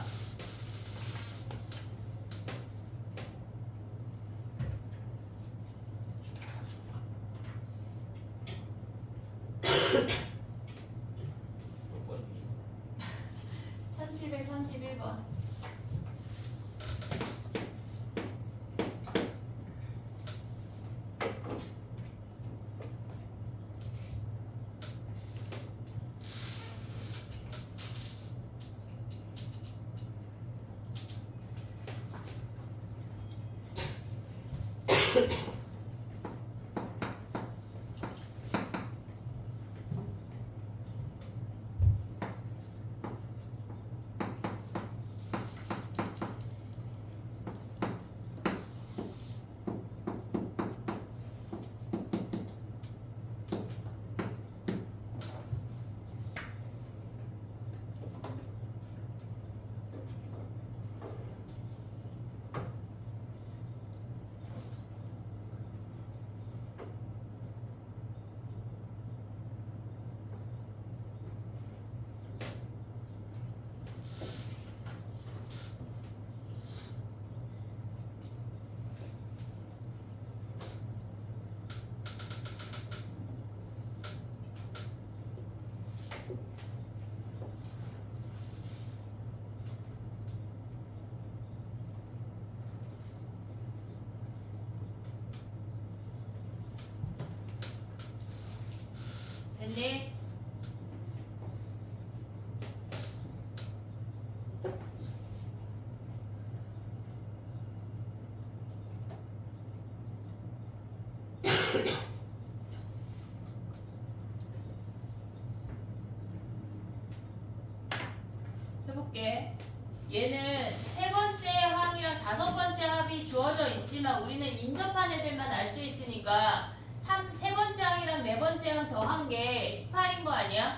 몇 번이에요? 1731번. 됐니? 해볼게. 얘는 세 번째 항이랑 다섯 번째 합이 주어져 있지만 우리는 인접한 애들만 알 수 있으니까 세 번째 항이랑 네 번째 항 더한 게 18인 거 아니야?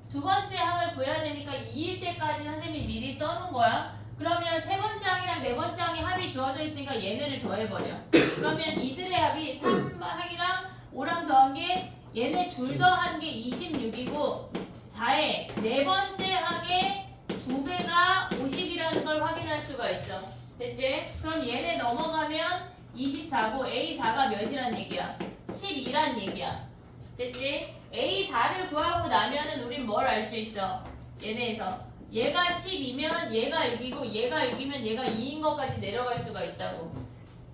두 번째 항을 구해야 되니까 2일 때까지 선생님이 미리 써놓은 거야. 그러면 세 번째 항이랑 네 번째 항의 합이 주어져 있으니까 얘네를 더해버려. 그러면 이들의 합이 3항이랑 5랑 더한 게 얘네 둘 더한 게 26이고 4에 네 번째 항의 2배가 50이라는 걸 확인할 수가 있어. 됐지? 그럼 얘네 넘어가면 24고 A4가 몇이란 얘기야? 12란 얘기야. 됐지? A4를 구하고 나면은 우린 뭘 알 수 있어? 얘네에서 얘가 10이면 얘가 6이고 얘가 6이면 얘가 2인 것까지 내려갈 수가 있다고.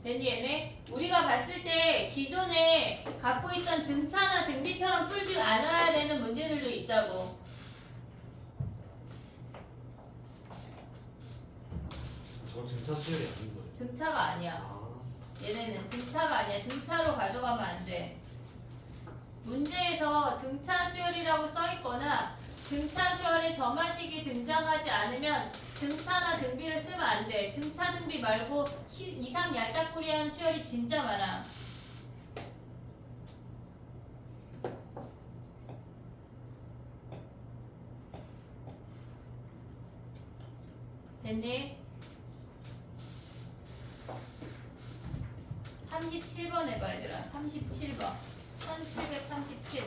됐니 얘네? 우리가 봤을 때 기존에 갖고 있던 등차나 등비처럼 풀지 않아야 되는 문제들도 있다고. 저건 증차 수열이 아닌 거예요. 등차가 아니야. 아, 얘네는 등차가 아니야. 등차로 가져가면 안 돼. 문제에서 등차 수열이라고 써 있거나 등차 수열에 점화식이 등장하지 않으면 등차나 등비를 쓰면 안 돼. 등차 등비 말고 이상 얄딱구리한 수열이 진짜 많아. 됐니? 37번 해봐 얘들아. 37번 1737.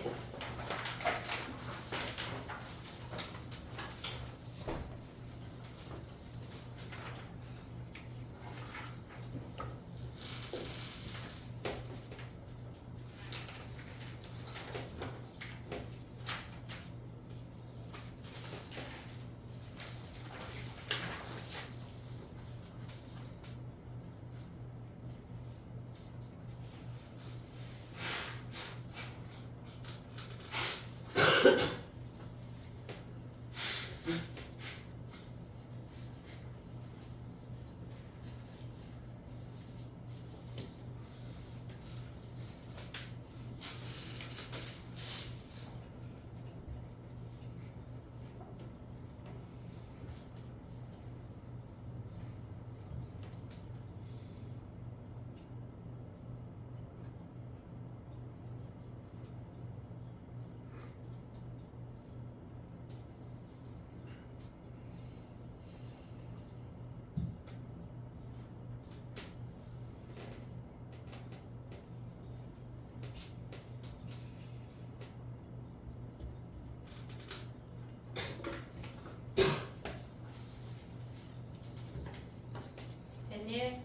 됐니?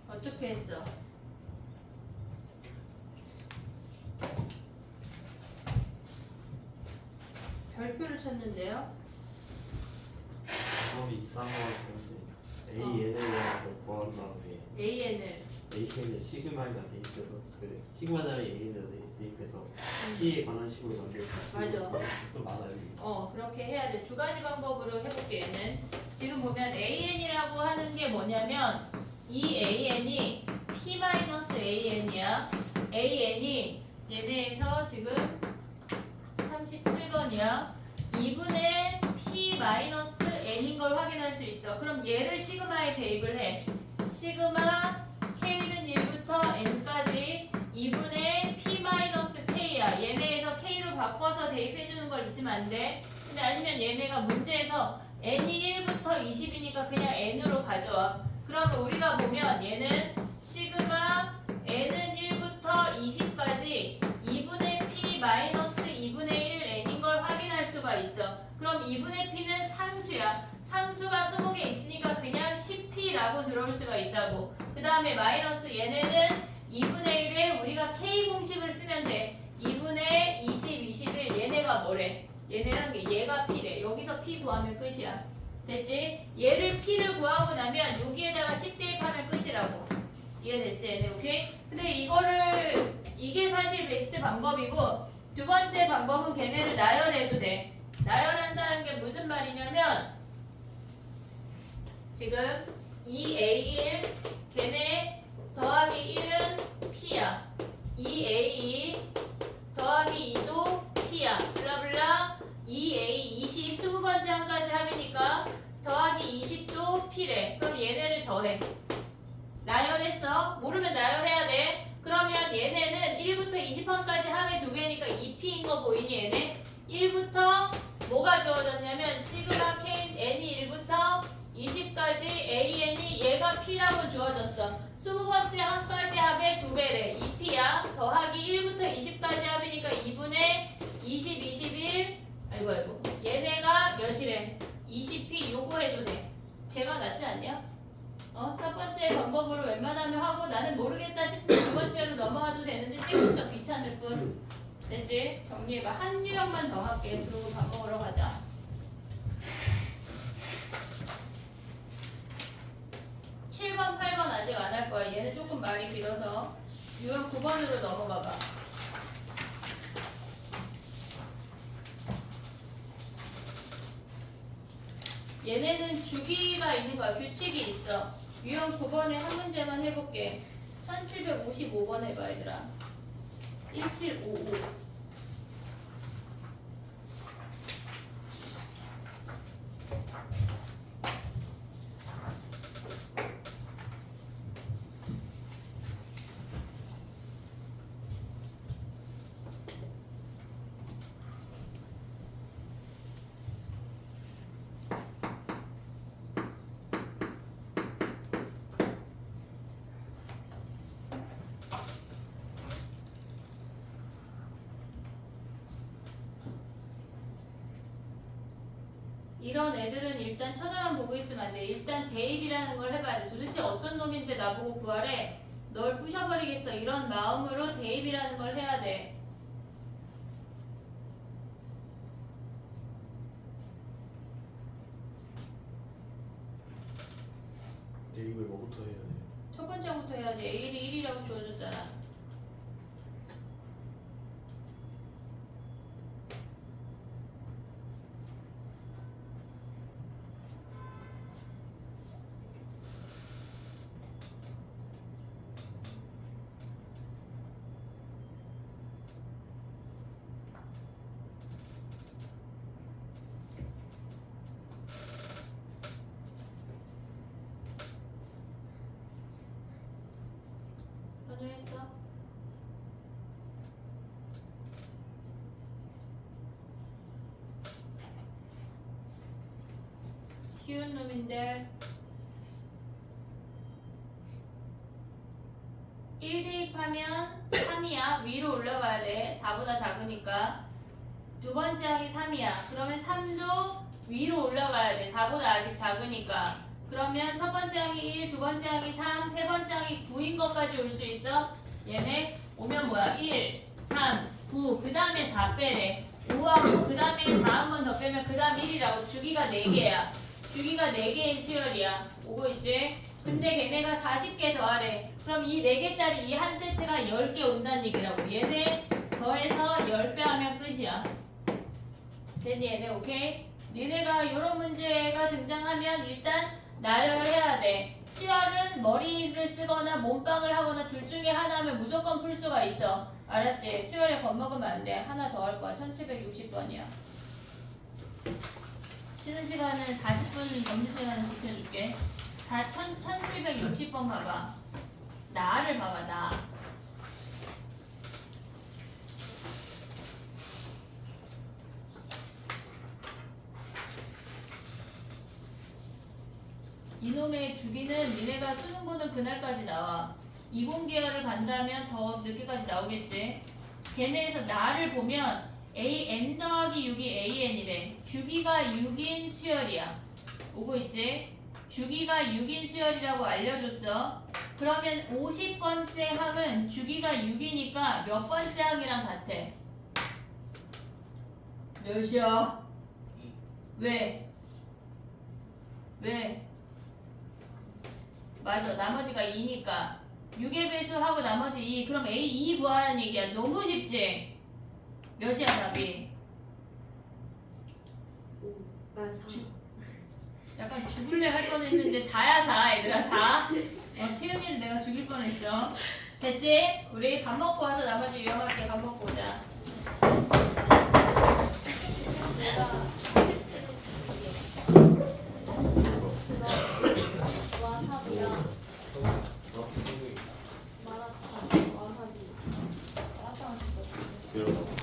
어떻게 했어? 별표를 찾는데요? 방법이 이상한 거 같은데 AN을 구한 다음에 AN을 AN에 시그마에다 대입해서 그래 시그마 자리 AN에다 대입해서 P에 관한 식으로 만들 수 맞아. 또 맞아요. 그렇게 해야 돼. 두 가지 방법으로 해볼게. 얘는 지금 보면 AN이라고 하는 게 뭐냐면 이 AN이 P-AN이야. AN이 얘네에서 지금 37번이야. 2분의 P-N인 걸 확인할 수 있어. 그럼 얘를 시그마에 대입을 해. 시그마 K는 1부터 N까지 2분의 P-K야. 얘네에서 K로 바꿔서 대입해주는 걸 잊으면 안 돼. 근데 아니면 얘네가 문제에서 N이 1부터 20이니까 그냥 N으로 가져와. 그러면 우리가 보면 얘는 시그마 N은 1부터 20까지 2분의 P-2분의 1 N인 걸 확인할 수가 있어. 그럼 2분의 P는 상수야. 상수가 20개 있으니까 그냥 10P라고 들어올 수가 있다고. 그 다음에 마이너스 얘네는 2분의 1에 우리가 K 공식을 쓰면 돼. 2분의 20, 21 얘네가 뭐래? 얘네랑 얘가 P래. 여기서 P 구하면 끝이야. 됐지? 얘를 P를 구하고 나면 여기에다가 10 대입하면 끝이라고. 이해됐지? 얘네 오케이? 근데 이게 사실 베스트 방법이고 두 번째 방법은 걔네를 나열해도 돼. 나열한다는 게 무슨 말이냐면 지금 2A1 걔네 더하기 1은 P야. 2A2 더하기 2도 P야. 블라블라 2A 20번째 한 가지 합이니까 더하기 20도 P래. 그럼 얘네를 더해. 나열했어? 모르면 나열해야 돼. 그러면 얘네는 1부터 20번까지 합의 2배니까 2P인 거 보이니 얘네? 1부터 뭐가 주어졌냐면 시그마 K N이 1부터 20까지 AN이 얘가 P라고 주어졌어. 20번째 한 가지 합의 2배래. 2P야. 더하기 1부터 20까지 합이니까 2분의 20, 21 아이고 얘네가 몇이래? 20P 요거 해도 돼. 제가 낫지 않냐? 첫 번째 방법으로 웬만하면 하고 나는 모르겠다 싶으면 두 번째로 넘어가도 되는데 조금 더 귀찮을 뿐. 됐지? 정리해봐. 한 유형만 더 할게. 그리고 밥 먹으러 가자. 7번, 8번 아직 안 할 거야. 얘는 조금 말이 길어서 유형 9번으로 넘어가 봐. 얘네는 주기가 있는 거야. 규칙이 있어. 유형 9번에 한 문제만 해볼게. 1755번 해봐 얘들아. 1755. 이런 애들은 일단 쳐다만 보고 있으면 안 돼. 일단 대입이라는 걸 해봐야 돼. 도대체 어떤 놈인데 나보고 구하래? 널 부셔버리겠어. 이런 마음으로 대입이라는 걸 해야 돼. 대입을 뭐부터 해야 돼? 첫 번째부터 해야지. A일이 1이라고 주어졌잖아. 현우했어? 쉬운 놈인데 1 대입하면 3이야. 위로 올라가야 돼. 4보다 작으니까. 두 번째 항이 3이야. 그러면 3도 위로 올라가야 돼. 4보다 아직 작으니까. 그러면 첫 번째 항이 1, 두 번째 항이 3, 세 번째 항이 9인 것까지 올 수 있어? 얘네 오면 뭐야? 1, 3, 9, 그 다음에 4 빼래. 5하고 그 다음에 4 한 번 더 빼면 그 다음 1이라고. 주기가 4개야. 주기가 4개의 수열이야. 오고 있지? 근데 걔네가 40개 더하래. 그럼 이 4개짜리 이 한 세트가 10개 온다는 얘기라고. 얘네 더해서 10배 하면 끝이야. 됐니 얘네? 오케이? 니네가 이런 문제가 등장하면 일단 나열해야 돼. 수열은 머리를 쓰거나 몸빵을 하거나 둘 중에 하나면 무조건 풀 수가 있어. 알았지? 수열에 겁먹으면 안 돼. 하나 더 할 거야. 1760번이야. 쉬는 시간은 40분, 점심시간은 지켜줄게. 1760번 봐봐. 나를 봐봐, 나. 이놈의 주기는 니네가 수능 보는 그날까지 나와. 20계열을 간다면 더 늦게까지 나오겠지. 걔네에서 나를 보면 AN 더하기 6이 AN이래. 주기가 6인 수열이야. 오고 있지? 주기가 6인 수열이라고 알려줬어. 그러면 50번째 항은 주기가 6이니까 몇 번째 항이랑 같아? 몇이야? 왜? 왜? 맞아. 나머지가 2니까 6의 배수하고 나머지 2. 그럼 A 2 구하라는 얘기야. 너무 쉽지? 몇이야 답이? 4. 약간 죽을래 할 뻔했는데 4야 4 얘들아 4. 채윤이를 내가 죽일 뻔했어. 됐지? 우리 밥 먹고 와서 나머지 유형할게. 밥 먹고 오자. 내가 와사비야. 마라탕 와사비. 마라탕은 진짜 좋겠어. 이런 거.